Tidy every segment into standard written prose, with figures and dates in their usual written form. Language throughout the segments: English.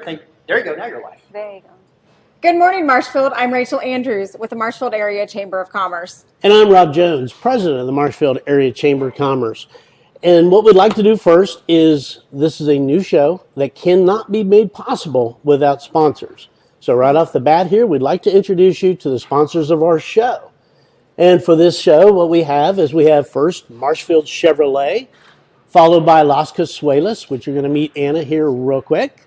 everything. There you go. Now you're live. There you go. Good morning, Marshfield. I'm Rachel Andrews with the Marshfield Area Chamber of Commerce. And I'm Rob Jones, president of the Marshfield Area Chamber of Commerce. And what we'd like to do first is, this is a new show that cannot be made possible without sponsors. So right off the bat here, we'd like to introduce you to the sponsors of our show. And for this show, what we have is we have first Marshfield Chevrolet, followed by Las Casuelas, which you're going to meet Anna here real quick.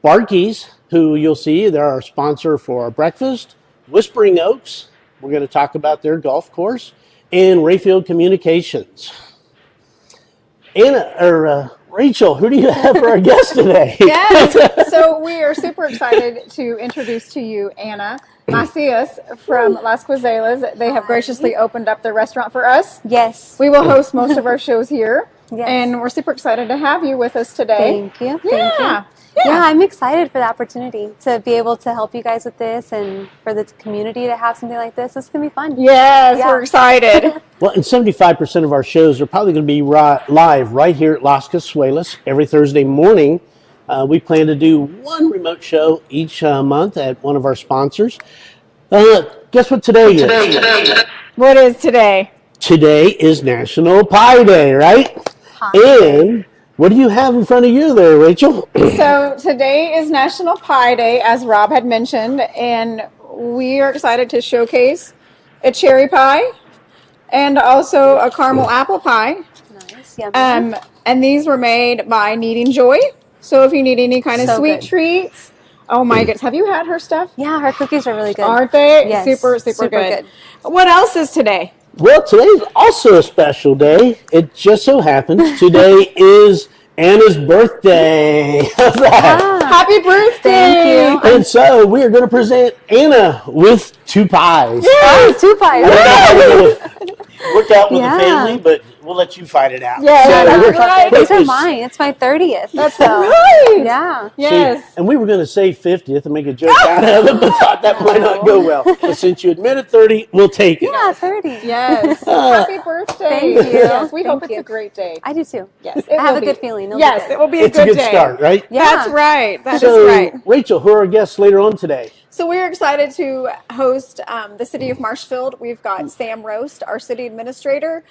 Barkey's, who you'll see, they're our sponsor for our breakfast. Whispering Oaks, we're going to talk about their golf course. And Rayfield Communications. Rachel, who do you have for our guest today? Yes, so we are super excited to introduce to you Anna Macias from Las Casuelas. They have graciously opened up their restaurant for us. Yes. We will host most of our shows here. Yes. And we're super excited to have you with us today. Thank you. Yeah. Thank you. Yeah, I'm excited for the opportunity to be able to help you guys with this and for the community to have something like this. It's going to be fun. Yes, Yeah. we're excited. Well, and 75% of our shows are probably going to be live right here at Las Casuelas every Thursday morning. We plan to do one remote show each month at one of our sponsors. Guess what today is? What is today? Today is National Pie Day, right? And what do you have in front of you there, Rachel? So today is National Pie Day, as Rob had mentioned, and we are excited to showcase a cherry pie and also a caramel apple pie. Nice. Yummy. And these were made by Kneading Joy. So if you need any kind of So sweet good. treats, oh my goodness, have you had her stuff? Yeah, her cookies are really good. Aren't they? Yes, Super good. What else is today? Well, today's also a special day. It just so happens today is Anna's birthday. How's that? Happy birthday! Thank you. And so we are going to present Anna with two pies. Oh, 2 pies. Worked out with Yeah. the family, but we'll let you fight it out. Yes, that's we're- right. These are mine. It's my 30th. That's so, right. Yeah. Yes. See, and we were going to say 50th and make a joke out of it, but thought that might not go well. But since you admitted 30, we'll take it. Yeah, 30. Yes. Happy birthday. Thank you. Yes, we hope Thank it's you. a great day. I do too. Yes. I have a good feeling. It'll be Yes, good. it will be It's a a good good day. start, right? Yeah. That's right. That is So, right. Rachel, who are our guests later on today? So we're excited to host the city of Marshfield. We've got Sam Roast, our city administrator,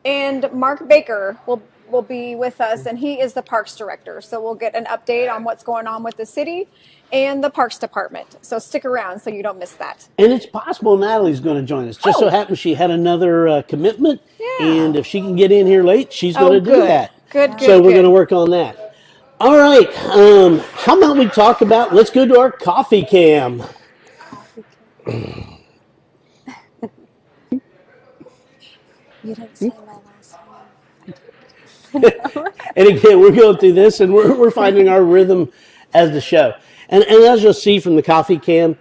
and Mark Baker will be with us, and he is the parks director. So we'll get an update on what's going on with the city and the parks department. So stick around so you don't miss that. And it's possible Natalie's going to join us. Just so happens she had another commitment, Yeah. and if she can get in here late, she's going to do good. that. Good. So we're going to work on that. All right. How about we talk about, let's go to our coffee cam. You didn't say my last name. And again, we're going through this, and we're finding our rhythm as the show. And as you'll see from the coffee cam,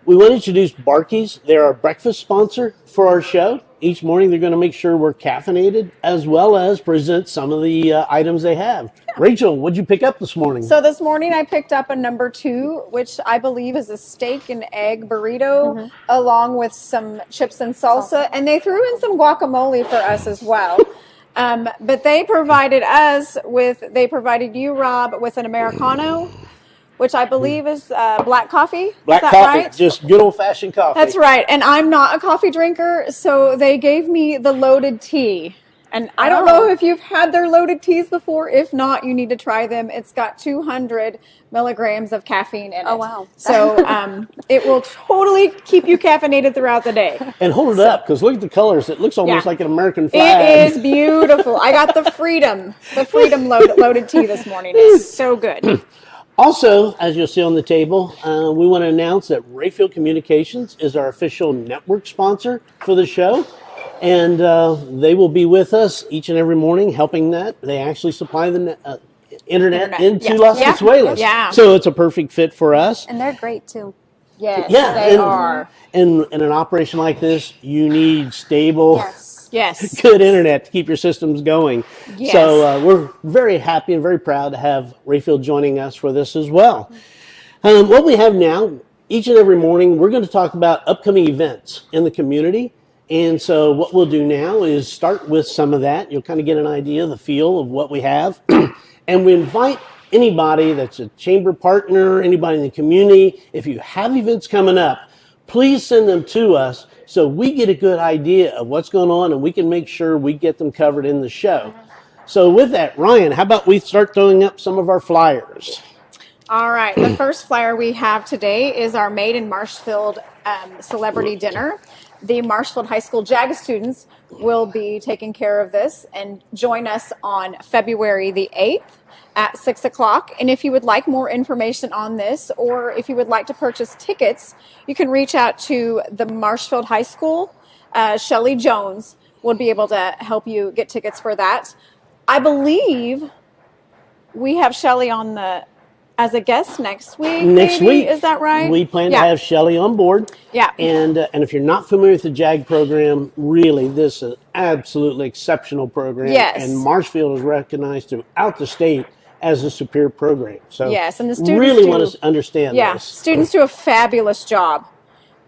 we want to introduce Barkey's. They're our breakfast sponsor for our show. Each morning, they're going to make sure we're caffeinated, as well as present some of the items they have. Rachel, what'd you pick up this morning? So this morning I picked up a number 2, which I believe is a steak and egg burrito, along with some chips and salsa, and they threw in some guacamole for us as well. But they provided you, Rob, with an Americano, which I believe is black coffee. Black is that coffee, right? just good old-fashioned coffee. That's right. And I'm not a coffee drinker, so they gave me the loaded tea. And I don't know if you've had their loaded teas before. If not, you need to try them. It's got 200 milligrams of caffeine in it. Oh, wow. So it will totally keep you caffeinated throughout the day. And hold it up, because look at the colors. It looks almost like an American flag. It is beautiful. I got the Freedom loaded tea this morning. It's so good. Also, as you'll see on the table, we want to announce that Rayfield Communications is our official network sponsor for the show. And they will be with us each and every morning helping that. They actually supply the internet into Yes. Las Yeah. Casuelas. Yeah. So it's a perfect fit for us. And they're great too. Yes, Yeah, they are. And in an operation like this, you need stable, Yes. good internet to keep your systems going. Yes. So we're very happy and very proud to have Rayfield joining us for this as well. What we have now, each and every morning, we're going to talk about upcoming events in the community. And so what we'll do now is start with some of that. You'll kind of get an idea of the feel of what we have. And we invite anybody that's a chamber partner, anybody in the community, if you have events coming up, please send them to us so we get a good idea of what's going on and we can make sure we get them covered in the show. So with that, Ryan, how about we start throwing up some of our flyers? All right. The first flyer we have today is our Made in Marshfield celebrity dinner. The Marshfield High School JAG students will be taking care of this and join us on February the 8th at 6 o'clock. And if you would like more information on this, or if you would like to purchase tickets, you can reach out to the Marshfield High School. Shelley Jones will be able to help you get tickets for that. I believe we have Shelley on as a guest next week. Next week. Is that right? We plan to have Shelley on board. Yeah. And if you're not familiar with the JAG program, really, this is an absolutely exceptional program. Yes. And Marshfield is recognized throughout the state as a superior program. So yes, and the students really want to understand this. Students do a fabulous job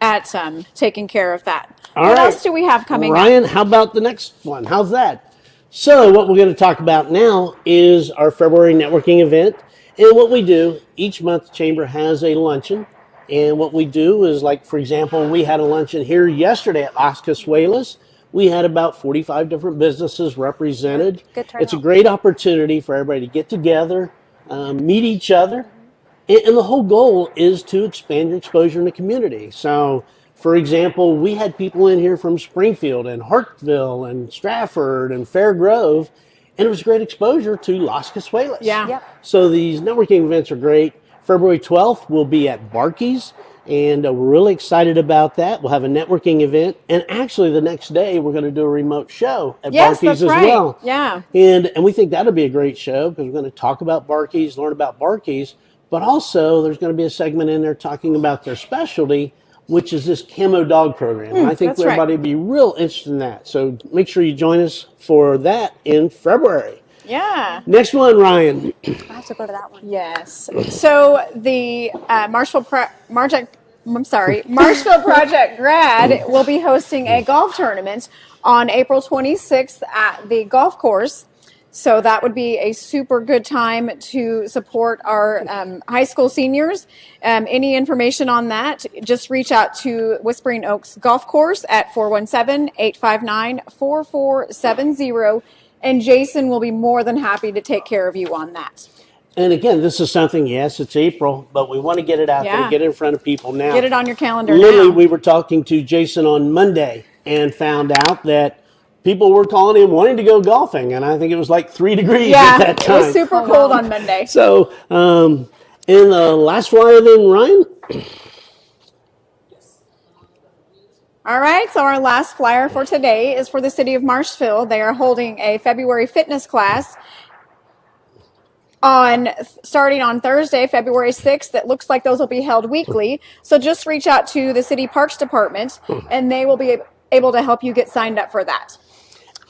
at taking care of that. All what right. else do we have coming Ryan, up? how about the next one? How's that? So what we're going to talk about now is our February networking event. And what we do, each month the Chamber has a luncheon. And what we do is, like, for example, we had a luncheon here yesterday at Las Casuelas. We had about 45 different businesses represented. Good turnout. It's a great opportunity for everybody to get together, meet each other. And the whole goal is to expand your exposure in the community. So, for example, we had people in here from Springfield and Hartville and Stratford and Fair Grove, and it was great exposure to Las Casuelas. Yeah. Yep. So these networking events are great. February 12th, we'll be at Barkey's, and we're really excited about that. We'll have a networking event, and actually the next day we're going to do a remote show at Yes, Barkey's that's as right. well. Yeah. And we think that'll be a great show because we're going to talk about Barkey's, learn about Barkey's, but also there's going to be a segment in there talking about their specialty, which is this camo dog program. And I think that's right. everybody would be real interested in that. So make sure you join us for that in February. Yeah. Next one, Ryan. I have to go to that one. Yes. So the Marshfield Project Grad will be hosting a golf tournament on April 26th at the golf course. So that would be a super good time to support our high school seniors. Any information on that, just reach out to Whispering Oaks Golf Course at 417-859-4470. And Jason will be more than happy to take care of you on that. And again, this is something, yes, it's April, but we want to get it out there, get it in front of people now. Get it on your calendar Literally, now. we were talking to Jason on Monday and found out that people were calling him wanting to go golfing, and I think it was like 3 degrees at that time. It was super cold on Monday. So, in the last flyer then, Ryan? All right, so our last flyer for today is for the city of Marshfield. They are holding a February fitness class starting on Thursday, February 6th. It looks like those will be held weekly. So just reach out to the city parks department, and they will be able to help you get signed up for that.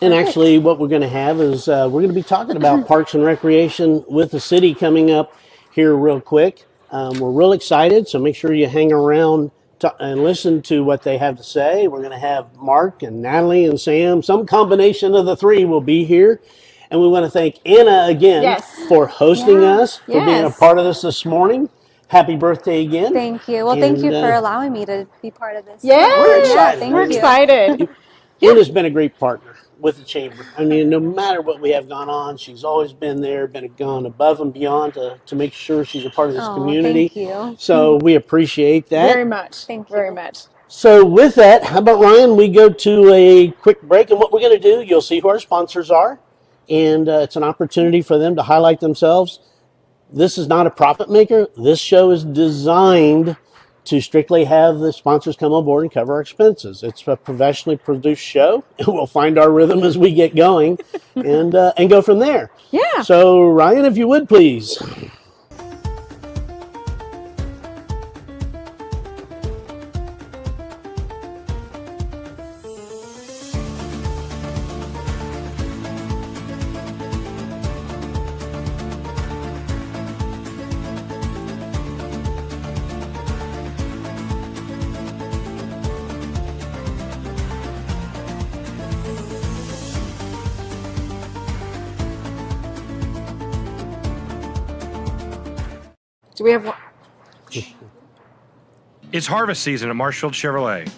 And actually, what we're going to have is we're going to be talking about Parks and Recreation with the city coming up here real quick. We're real excited, so make sure you hang around and listen to what they have to say. We're going to have Mark and Natalie and Sam. Some combination of the three will be here. And we want to thank Anna again for hosting us, for being a part of this morning. Happy birthday again. Thank you. Well, thank you for allowing me to be part of this. Yeah, We're excited. We're excited. Anna's been a great partner with the Chamber. I mean, no matter what we have gone on, she's always been there, gone above and beyond to make sure she's a part of this community. Thank you. So we appreciate that. Very much. Thank you. Very much. So with that, how about, Ryan, we go to a quick break, and what we're going to do, you'll see who our sponsors are, and it's an opportunity for them to highlight themselves. This is not a profit maker. This show is designed to strictly have the sponsors come on board and cover our expenses. It's a professionally produced show, and we'll find our rhythm as we get going and go from there. Yeah. So, Ryan, if you would, please. Do we have one? It's harvest season at Marshfield Chevrolet.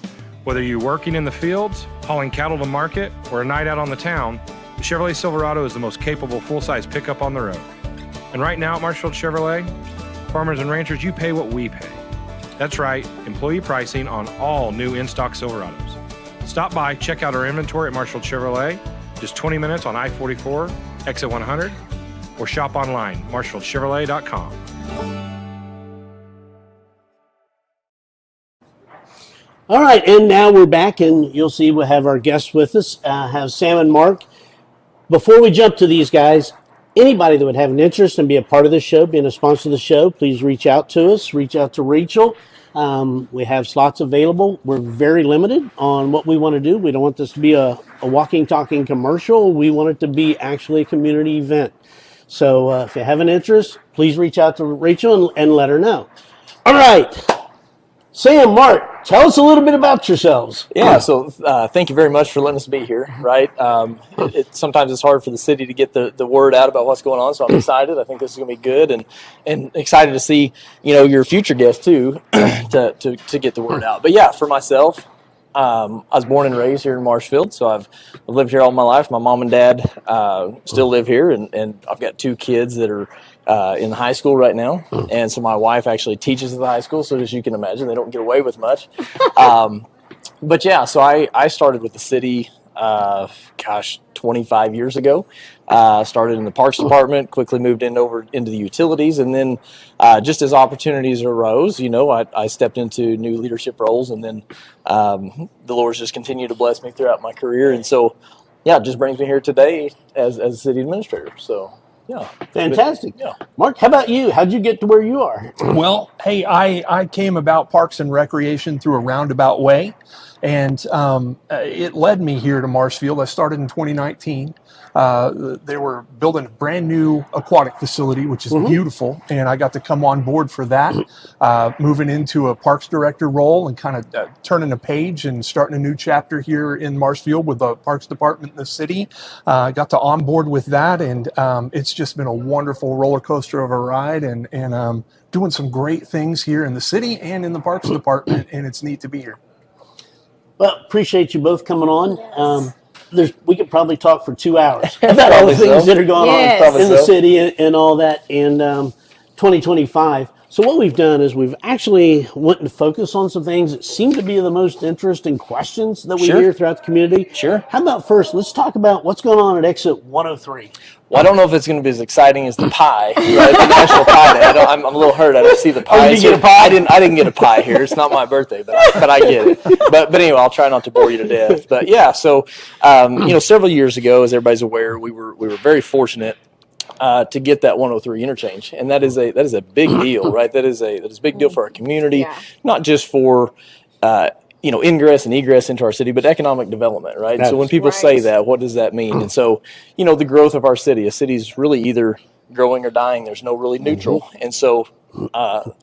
Whether you're working in the fields, hauling cattle to market, or a night out on the town, the Chevrolet Silverado is the most capable full-size pickup on the road. And right now at Marshfield Chevrolet, farmers and ranchers, you pay what we pay. That's right, employee pricing on all new in-stock Silverados. Stop by, check out our inventory at Marshfield Chevrolet, just 20 minutes on I-44, exit 100, or shop online, marshfieldchevrolet.com. All right, and now we're back, and you'll see we'll have our guests with us, have Sam and Mark. Before we jump to these guys, anybody that would have an interest and be a part of this show, being a sponsor of the show, please reach out to us, reach out to Rachel. We have slots available. We're very limited on what we want to do. We don't want this to be a walking, talking commercial. We want it to be actually a community event. So if you have an interest, please reach out to Rachel and let her know. All right. Sam, Mark, tell us a little bit about yourselves. Yeah, so thank you very much for letting us be here, right? Sometimes it's hard for the city to get the word out about what's going on, so I'm excited. I think this is going to be good, and excited to see, your future guests, too, to get the word out. But, yeah, for myself, I was born and raised here in Marshfield, so I've lived here all my life. My mom and dad still live here, and I've got 2 kids that are in high school right now, and so my wife actually teaches at the high school, so as you can imagine, they don't get away with much. But yeah, so I started with the city, 25 years ago. Started in the Parks Department, quickly moved over into the utilities, and then just as opportunities arose, I stepped into new leadership roles, and then the Lord's just continued to bless me throughout my career, and so yeah, it just brings me here today as a city administrator. So. Yeah. Fantastic. Yeah. Mark, how about you? How'd you get to where you are? Well, hey, I came about Parks and Recreation through a roundabout way, and it led me here to Marshfield. I started in 2019. They were building a brand new aquatic facility, which is beautiful, and I got to come on board for that, moving into a parks director role and kind of turning a page and starting a new chapter here in Marshfield with the Parks Department in the city. Got to on board with that, and it's just been a wonderful roller coaster of a ride, and doing some great things here in the city and in the Parks Department, and it's neat to be here. Well, appreciate you both coming on. We could probably talk for 2 hours about all the things that are going on in the city and all that in 2025. So what we've done is we've actually went and focused on some things that seem to be the most interesting questions that we hear throughout the community. Sure. How about first, let's talk about what's going on at exit 103. Well, I don't know if it's going to be as exciting as the pie, right? The National Pie Day. I'm a little hurt. I didn't see the pie. Oh, you didn't get a pie? I didn't get a pie here. It's not my birthday, but I get it. But anyway, I'll try not to bore you to death. But yeah, so several years ago, as everybody's aware, we were very fortunate to get that 103 interchange, and that is a big deal, right? That is a big deal for our community, not just for ingress and egress into our city, but economic development, right? So when people say that, what does that mean? And so, the growth of our city, a city's really either growing or dying. There's no really neutral. And so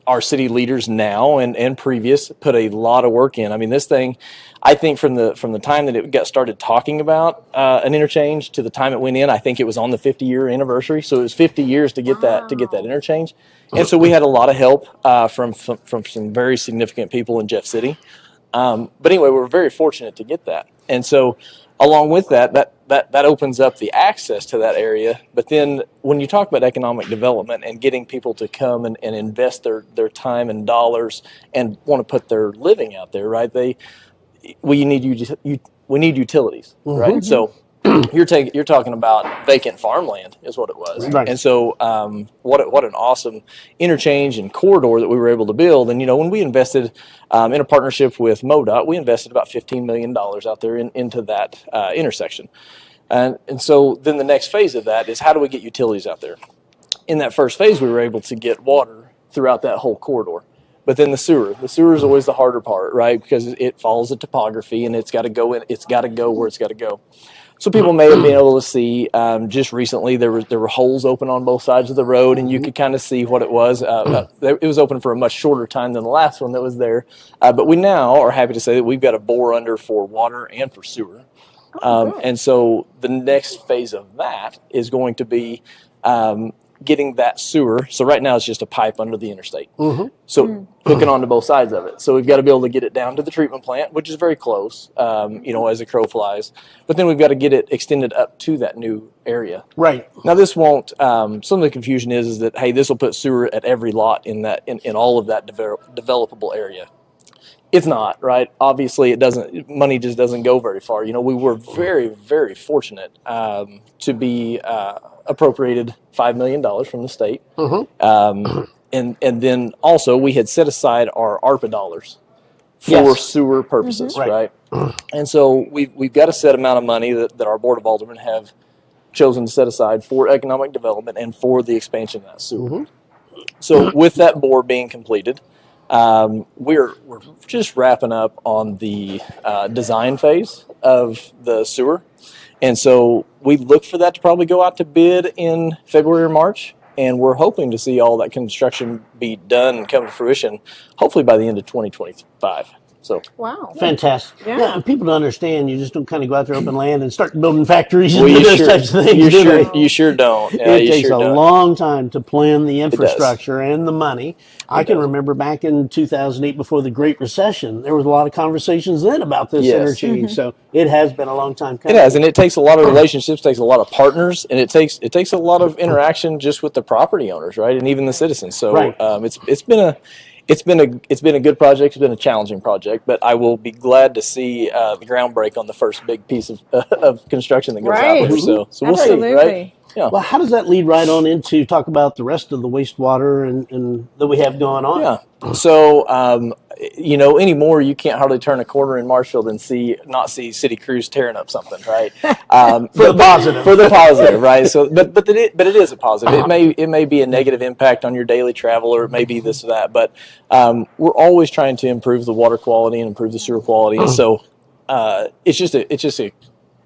our city leaders now and previous put a lot of work in. I mean, this thing, I think from the time that it got started talking about an interchange to the time it went in, I think it was on the 50-year anniversary. So it was 50 years to get that interchange. And so we had a lot of help from some very significant people in Jeff City. But anyway, we're very fortunate to get that. And so along with that opens up the access to that area. But then when you talk about economic development and getting people to come and invest their time and dollars and want to put their living out there, right? We need utilities, right? So you're talking about vacant farmland is what it was. Right. And so what an awesome interchange and corridor that we were able to build. And, when we invested in a partnership with MoDOT, we invested about $15 million out there into that intersection. And so then the next phase of that is how do we get utilities out there? In that first phase, we were able to get water throughout that whole corridor. But then the sewer is always the harder part, right? Because it follows the topography and it's got to go where it's got to go. So people may have been able to see just recently there were holes open on both sides of the road, and you could kind of see what it was. It was open for a much shorter time than the last one that was there. But we now are happy to say that we've got a bore under for water and for sewer. And so the next phase of that is going to be getting that sewer. So right now it's just a pipe under the interstate. So hooking onto both sides of it. So we've got to be able to get it down to the treatment plant, which is very close, as the crow flies. But then we've got to get it extended up to that new area. Right. Now this won't. Some of the confusion is that, hey, this will put sewer at every lot in all of that developable area. It's not, right? Obviously, it doesn't. Money just doesn't go very far. We were very, very fortunate to be appropriated $5 million from the state, and then also we had set aside our ARPA dollars for sewer purposes, right? And so we've got a set amount of money that our board of aldermen have chosen to set aside for economic development and for the expansion of that sewer. So with that bore being completed. We're just wrapping up on the design phase of the sewer. And so we look for that to probably go out to bid in February or March. And we're hoping to see all that construction be done and come to fruition, hopefully by the end of 2025. So Wow. Fantastic. Yeah. And people to understand, you just don't kind of go out there open land and start building factories and Well, do you those sure- types of things. you do sure they? you sure don't. Yeah, It you takes sure a don't. long time to plan the infrastructure and the money. I can remember back in 2008, before the Great Recession, there was a lot of conversations then about this Yes. interchange. So it has been a long time coming. It has, and it takes a lot of relationships, takes a lot of partners, and it takes a lot of interaction just with the property owners, right, and even the citizens. So Right. It's been a good project. It's been a challenging project, but I will be glad to see the ground break on the first big piece of construction that goes Right. out there. So we'll see, Absolutely. right? Yeah. Well, how does that lead right on into talk about the rest of the wastewater and that we have going on? Yeah. So, anymore you can't hardly turn a corner in Marshfield and not see city crews tearing up something, right? For the positive. For the positive, right? So, but it is a positive. It may be a negative impact on your daily travel, or it may be this or that. But we're always trying to improve the water quality and improve the sewer quality. And so, it's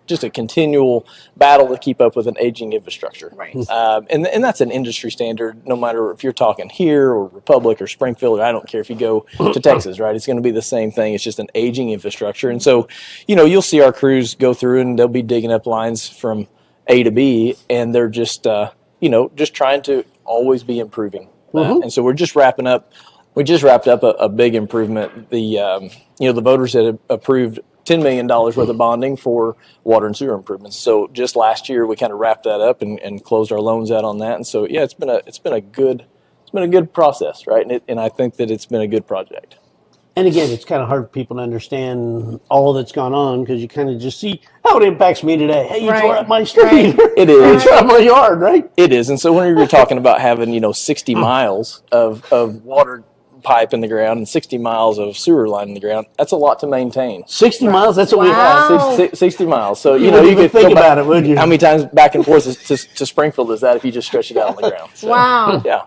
just a continual battle to keep up with an aging infrastructure. Right. And that's an industry standard, no matter if you're talking here or Republic or Springfield, or I don't care if you go to Texas, right? It's going to be the same thing. It's just an aging infrastructure. And so, you'll see our crews go through and they'll be digging up lines from A to B, and they're just trying to always be improving. And so we're just wrapping up. We just wrapped up a big improvement. The voters had approved $10 million worth of bonding for water and sewer improvements. So just last year we kind of wrapped that up and closed our loans out on that. And so it's been a good process, right? And I think that it's been a good project. And again, it's kind of hard for people to understand all that's gone on because you kind of just see how it impacts me today. Hey, you Right. tore up my street. Right. It You is. tore up my yard, right? It is. And so when you're talking about having 60 miles of water pipe in the ground and 60 miles of sewer line in the ground, that's a lot to maintain. 60 miles, that's what we Wow. have. 60 miles. So, You wouldn't even could think go back- about it, would you? How many times back and forth to Springfield is that if you just stretch it out on the ground? So, Wow. Yeah.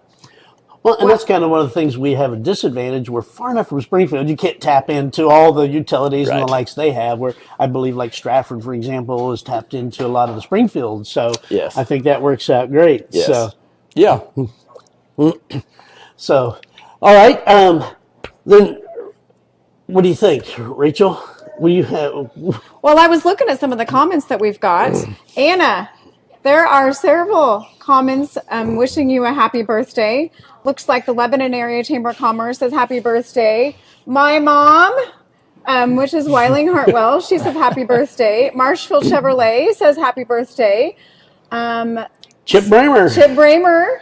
Well, and that's kind of one of the things we have a disadvantage. We're far enough from Springfield, you can't tap into all the utilities and the Right. likes they have, where I believe like Stratford, for example, is tapped into a lot of the Springfield. So Yes. I think that works out great. Yes. So, Yeah. all right. Then what do you think, Rachel? What do you have? Well, I was looking at some of the comments that we've got. Anna, there are several comments wishing you a happy birthday. Looks like the Lebanon Area Chamber of Commerce says happy birthday. My mom, which is Weiling Hartwell, she says happy birthday. Marshfield Chevrolet says happy birthday. Chip Bramer. Chip Bramer.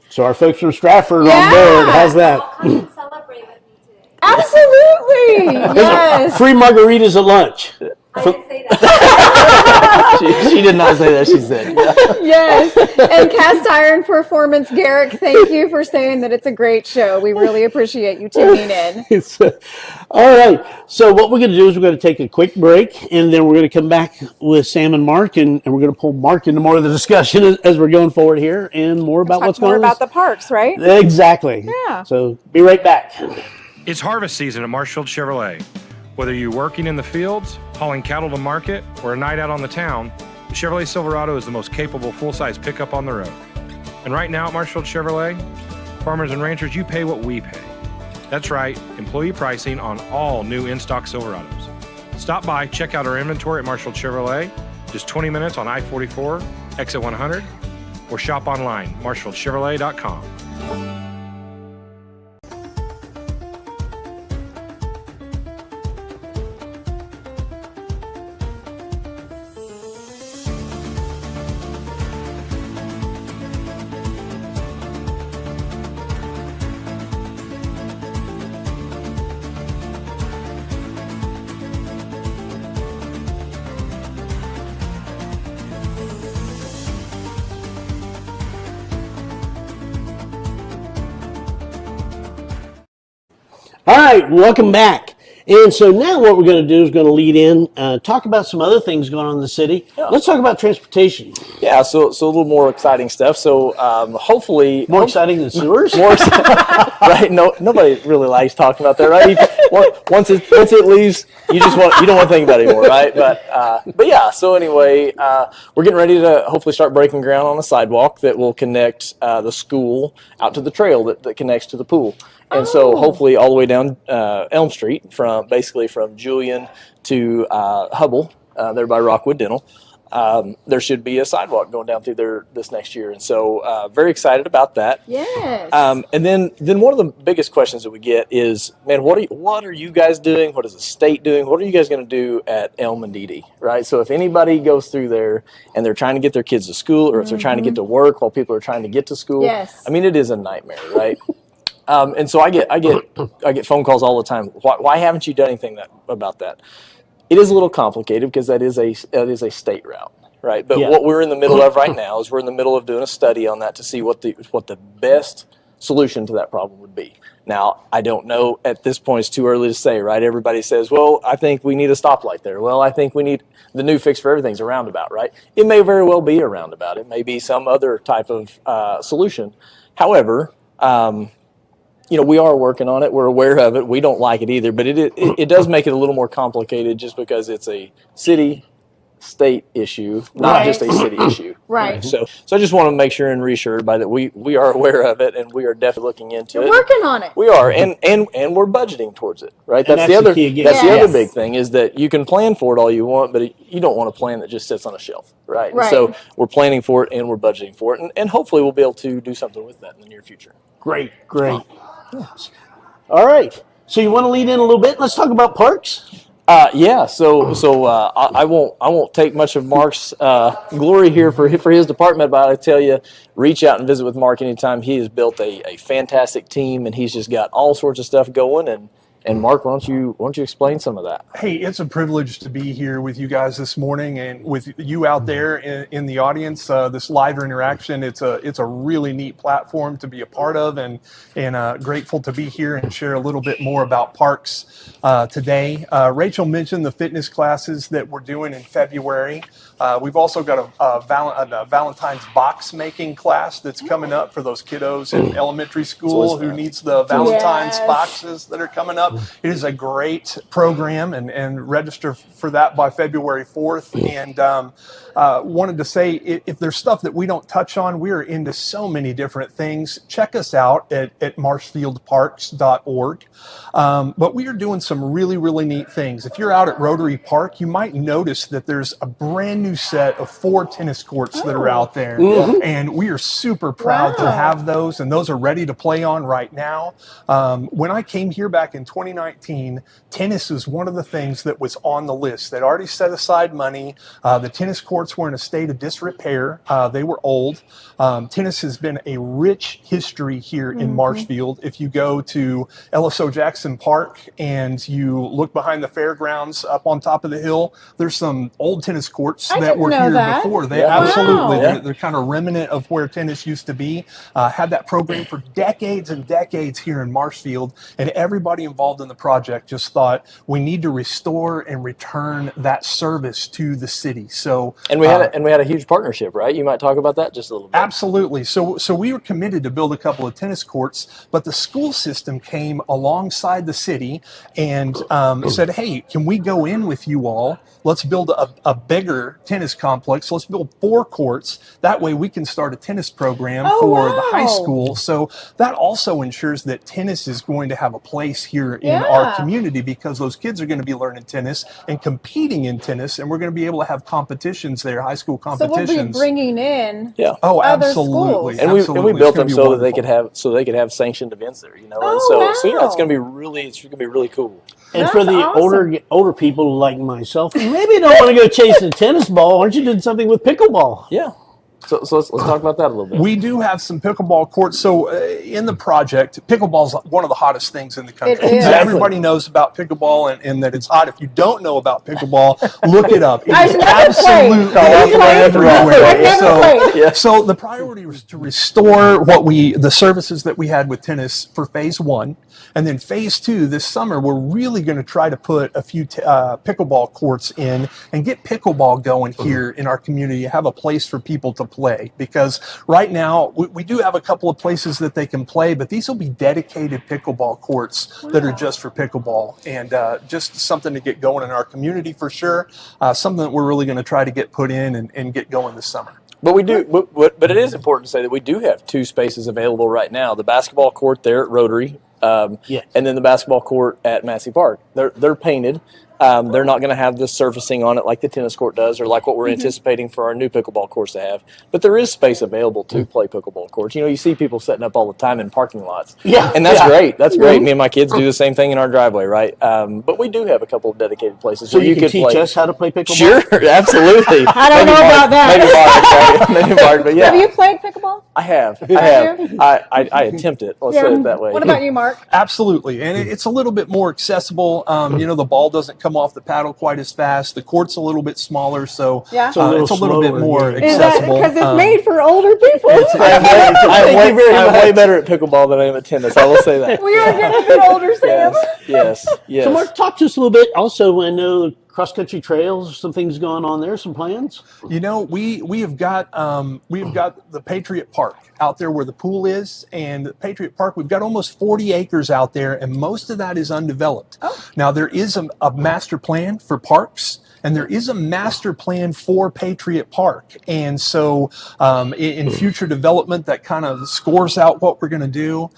So our folks from Stratford Yeah. on board. How's that? Come and celebrate with me today. Absolutely. Yes. Free margaritas at lunch. I didn't say that. she did not say that. She said, yeah. Yes. And Cast Iron Performance, Garrick, thank you for saying that it's a great show. We really appreciate you tuning in. All right. So what we're going to do is we're going to take a quick break, and then we're going to come back with Sam and Mark, and we're going to pull Mark into more of the discussion as we're going forward here, and more about what's Talk more going on. about the parks, right? Exactly. Yeah. So be right back. It's harvest season at Marshfield Chevrolet. Whether you're working in the fields, hauling cattle to market, or a night out on the town, the Chevrolet Silverado is the most capable full-size pickup on the road. And right now at Marshfield Chevrolet, farmers and ranchers, you pay what we pay. That's right, employee pricing on all new in-stock Silverados. Stop by, check out our inventory at Marshfield Chevrolet, just 20 minutes on I-44, exit 100. or shop online, marshfieldchevrolet.com. All right, welcome back. And so now what we're going to do is going to lead in, talk about some other things going on in the city. Yeah. Let's talk about transportation. Yeah, so a little more exciting stuff. So hopefully More exciting than sewers? more right? No, nobody really likes talking about that, right? Once it leaves, you don't want to think about it anymore, right? But yeah. So anyway, we're getting ready to hopefully start breaking ground on a sidewalk that will connect the school out to the trail that connects to the pool. And so hopefully all the way down Elm Street from Julian to Hubble, there by Rockwood Dental. There should be a sidewalk going down through there this next year. And so very excited about that. Yes. And then one of the biggest questions that we get is, man, what are you guys doing? What is the state doing? What are you guys going to do at Elm and Dede, right? So if anybody goes through there and they're trying to get their kids to school, or if they're trying to get to work while people are trying to get to school, Yes. I mean, it is a nightmare, right? And so I get phone calls all the time. Why haven't you done anything about that? It is a little complicated because that is a state route, right? But what we're in the middle of right now is we're in the middle of doing a study on that to see what the best solution to that problem would be. Now, I don't know at this point. It's too early to say, right? Everybody says, well, I think we need a stoplight there. Well, I think we need the new fix for everything's a roundabout, right? It may very well be a roundabout. It may be some other type of solution. However, we are working on it. We're aware of it. We don't like it either, but it does make it a little more complicated just because it's a city-state issue, not just a city issue. Right. So I just want to make sure and reassure everybody that we are aware of it and we are definitely looking into it. You're working on it. We are, and we're budgeting towards it, right? And that's the key again. That's the Yes. other big thing is that you can plan for it all you want, but you don't want a plan that just sits on a shelf, right? Right. And so we're planning for it and we're budgeting for it, and hopefully we'll be able to do something with that in the near future. Great. All right. So you want to lead in a little bit? Let's talk about parks. Yeah. So I won't take much of Mark's glory here for his department, but I tell you, reach out and visit with Mark anytime. He has built a fantastic team, and he's just got all sorts of stuff going. And Mark, why don't you explain some of that? Hey, it's a privilege to be here with you guys this morning and with you out there in the audience. This live interaction, it's a really neat platform to be a part of, and grateful to be here and share a little bit more about parks today. Rachel mentioned the fitness classes that we're doing in February. We've also got a Valentine's box making class that's coming up for those kiddos in elementary school who needs the Valentine's Yes. boxes that are coming up. It is a great program, and register for that by February 4th. And wanted to say, if there's stuff that we don't touch on, we are into so many different things. Check us out at marshfieldparks.org. But we are doing some really, really neat things. If you're out at Rotary Park, you might notice that there's a brand new set of 4 tennis courts that are out there. And we are super proud to have those, and those are ready to play on right now. When I came here back in 2019, tennis was one of the things that was on the list. They'd already set aside money. The tennis courts were in a state of disrepair. They were old. Tennis has been a rich history here in Marshfield. If you go to LSO Jackson Park and you look behind the fairgrounds up on top of the hill, there's some old tennis courts that were here before. They absolutely, they're kind of remnant of where tennis used to be. Had that program for decades and decades here in Marshfield, and everybody involved in the project just thought we need to restore and return that service to the city. So And we had a huge partnership, right? You might talk about that just a little bit. Absolutely. So we were committed to build a couple of tennis courts, but the school system came alongside the city and said, hey, can we go in with you all? Let's build a bigger tennis complex. Let's build 4 courts. That way we can start a tennis program for the high school. So that also ensures that tennis is going to have a place here in our community, because those kids are going to be learning tennis and competing in tennis, and we're going to be able to have competitions there, high school competitions. So we'll be bringing in oh, other absolutely. schools. And we built them so that they could have sanctioned events there, you know. And so yeah, it's going to be really cool. And That's for the awesome. older people like myself, maybe you don't want to go chase a tennis ball. Aren't you doing something with pickleball? Yeah. So let's talk about that a little bit. We do have some pickleball courts. So in the project, pickleball is one of the hottest things in the country. It is. Everybody knows about pickleball and that it's hot. If you don't know about pickleball, look it up. It I've is never absolutely played. I've never played. So the priority was to restore the services that we had with tennis for phase 1. And then phase 2, this summer, we're really going to try to put a few pickleball courts in and get pickleball going here in our community, have a place for people to play. Because right now, we do have a couple of places that they can play, but these will be dedicated pickleball courts that are just for pickleball. And just something to get going in our community for sure. Something that we're really going to try to get put in and get going this summer. But we do, but it is important to say that we do have 2 spaces available right now: the basketball court there at Rotary, and then the basketball court at Massey Park. They're painted. They're not going to have the surfacing on it like the tennis court does, or like what we're anticipating for our new pickleball courts to have. But there is space available to play pickleball courts. You know, you see people setting up all the time in parking lots. Yeah, and that's great. That's great. Me and my kids do the same thing in our driveway, right? But we do have a couple of dedicated places So where you can could teach us how to play pickleball? Sure, absolutely. I don't know about that. Maybe Mark, but yeah. Have you played pickleball? I have. you? I attempt it. Let's say it that way. What about you, Mark? Absolutely. And it's a little bit more accessible. You know, the ball doesn't come off the paddle quite as fast. The court's a little bit smaller, so Yeah. it's a little bit slower, more yeah. Is that accessible. because it's made for older people? I'm way better at pickleball than I am at tennis. I will say that. We are getting a bit older, Sam. Yes. So Mark, talk to us a little bit. Also, I know cross-country trails, some things going on there, some plans. You know, we have got the Patriot Park out there where the pool is, and the Patriot Park, we've got almost 40 acres out there, and most of that is undeveloped. Now, there is a master plan for parks, and there is a master plan for Patriot Park. And so in future development, that kind of scores out what we're going to do.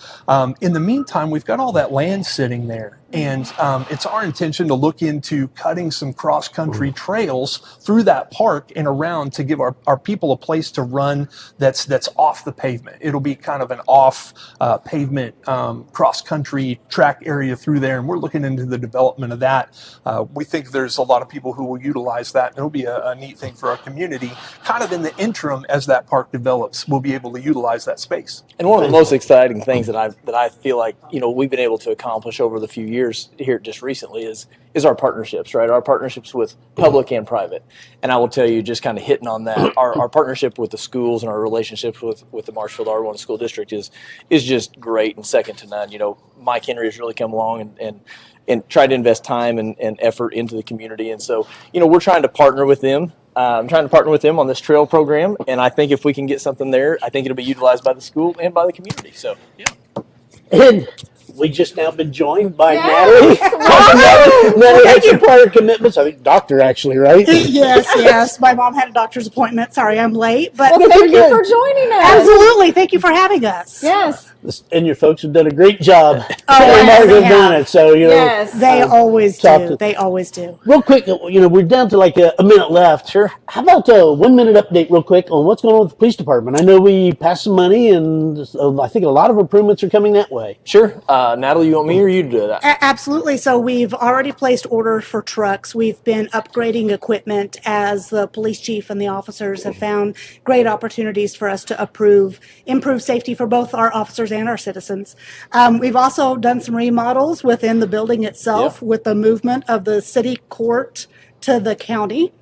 In the meantime, we've got all that land sitting there. And it's our intention to look into cutting some cross-country trails through that park and around to give our people a place to run that's off the pavement. It'll be kind of an off pavement cross-country track area through there, and we're looking into the development of that. We think there's a lot of people who will utilize that, and it'll be a neat thing for our community. Kind of in the interim, as that park develops, we'll be able to utilize that space. And one of the most exciting things that I feel like, you know, we've been able to accomplish over the few years here just recently is our partnerships, right? Our partnerships with public and private. And I will tell you, just kind of hitting on that, our partnership with the schools and our relationships with the Marshfield R1 School District is just great and second to none. You know, Mike Henry has really come along and tried to invest time and effort into the community. And so, you know, we're trying to partner with them. I'm trying to partner with them on this trail program, and I think if we can get something there, I think it'll be utilized by the school and by the community. So, yeah. And we just now been joined by Yes. Natalie. Natalie had some prior commitments. I think doctor, actually, right? Yes. My mom had a doctor's appointment. Sorry, I'm late. But Well, thank you for joining us. absolutely. Thank you for having us. Yes. And your folks have done a great job. Oh, Sam and yes, Mark they have done have. it. So, you know, Yes. They always talk do. to- They always do. real quick, you know, we're down to like a minute left. Sure. How about a 1 minute update real quick on what's going on with the police department? I know we passed some money, and I think a lot of improvements are coming that way. Sure. Natalie, you want me or you to do that? Absolutely. So we've already placed orders for trucks. We've been upgrading equipment as the police chief and the officers have found great opportunities for us to improve safety for both our officers and our citizens. We've also done some remodels within the building itself with the movement of the city court to the county.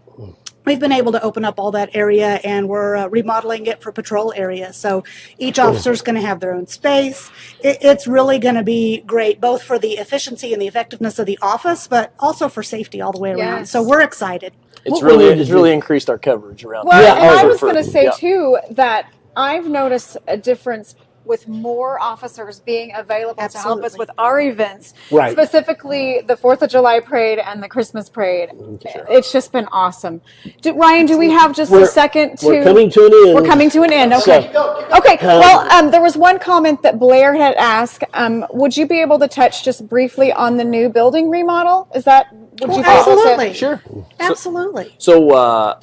We've been able to open up all that area, and we're remodeling it for patrol areas. So each officer is going to have their own space. It's really going to be great, both for the efficiency and the effectiveness of the office, but also for safety all the way around. Yes. So we're excited. It's What we need to it's do- really increased our coverage around. Well, Yeah, and I oh, was for- going to say yeah. too that I've noticed a difference with more officers being available to help us Absolutely. with our events, Right. specifically the 4th of July parade and the Christmas parade. Sure. It's just been awesome. Ryan, do we have just a second to? We're coming to an end. We're coming to an end. Okay. Okay. Well, there was one comment that Blair had asked. Would you be able to touch just briefly on the new building remodel? Is that? Would you be able to? Absolutely. Sure. Absolutely. So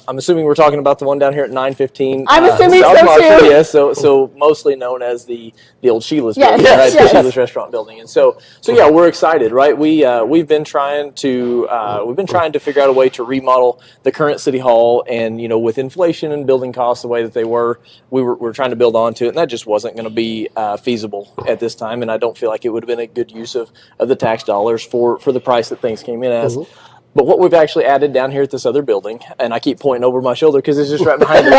I'm assuming we're talking about the one down here at 915. I'm assuming South so, Marshfield, too. Yes, so mostly known as the old Sheila's Yes, building, yes, right? yes. The Sheila's restaurant building. And so yeah, we're excited, right? We've been trying to figure out a way to remodel the current city hall, and with inflation and building costs the way that they were, we're trying to build onto it, and that just wasn't going to be feasible at this time. And I don't feel like it would have been a good use of the tax dollars for the price that things came in as. But what we've actually added down here at this other building, and I keep pointing over my shoulder because it's just right behind me.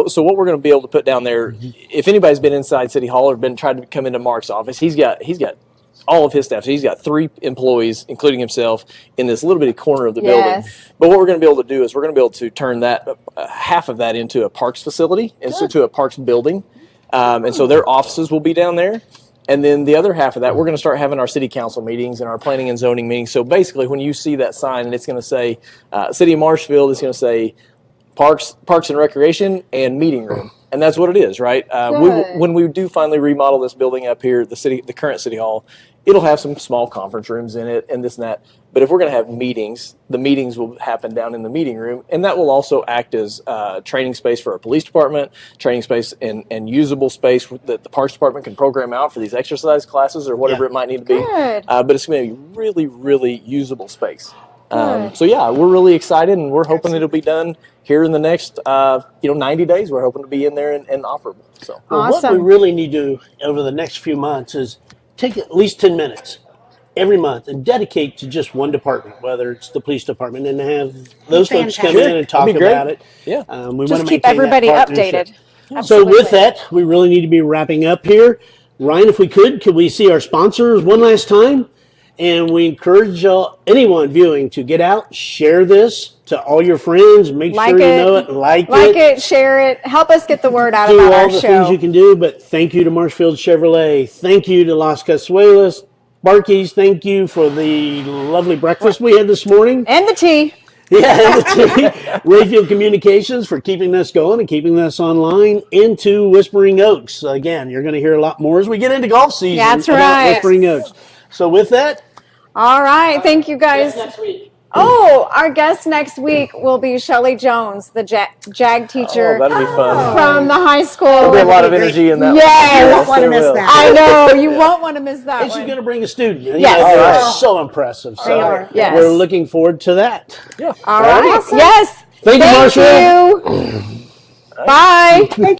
So what we're going to be able to put down there, if anybody's been inside City Hall or been trying to come into Mark's office, he's got all of his staff. So he's got 3 employees, including himself, in this little bitty corner of the building. But what we're going to be able to do is we're going to be able to turn that half of that into a parks facility, into a parks building, and so their offices will be down there. And then the other half of that, we're going to start having our city council meetings and our planning and zoning meetings. So basically, when you see that sign and it's going to say City of Marshfield, it's going to say Parks and Recreation and Meeting Room. And that's what it is, right? When we do finally remodel this building up here, the current City Hall, it'll have some small conference rooms in it and this and that. But if we're going to have meetings, the meetings will happen down in the meeting room, and that will also act as training space for our police department, training space and usable space that the Parks Department can program out for these exercise classes or whatever it might need to be. But it's going to be really, really usable space. So yeah, we're really excited, and we're hoping it'll be done here in the next 90 days. We're hoping to be in there and operable. So What we really need to do over the next few months is take at least 10 minutes every month and dedicate to just one department, whether it's the police department, and have those folks come in and talk about it. Yeah. We Just want to keep maintain everybody that partnership. updated. So with that, we really need to be wrapping up here. Ryan, if we could we see our sponsors one last time? And we encourage anyone viewing to get out, share this to all your friends, make sure you know it, like it, share it, help us get the word out do about all our the show. things you can do. But thank you to Marshfield Chevrolet. Thank you to Las Casuelas. Barkeys, thank you for the lovely breakfast we had this morning. And the tea. Yeah, and the tea. Rayfield Communications for keeping this going and keeping this online. Into Whispering Oaks. Again, you're going to hear a lot more as we get into golf season. That's about right. Whispering Oaks. So with that, All right. Thank you, guys. next week. Oh, our guest next week will be Shelley Jones, the JAG teacher that'll be fun. from the high school. There'll be a lot of energy in that. Yes. one. You won't wanna there miss will. that. I know. You won't want to miss that And she's one. going to bring a student. Yes. They're so impressive. So They are. Yes. we're looking forward to that. Yeah. All right. Yes. Thank you, Marshall. you. Bye.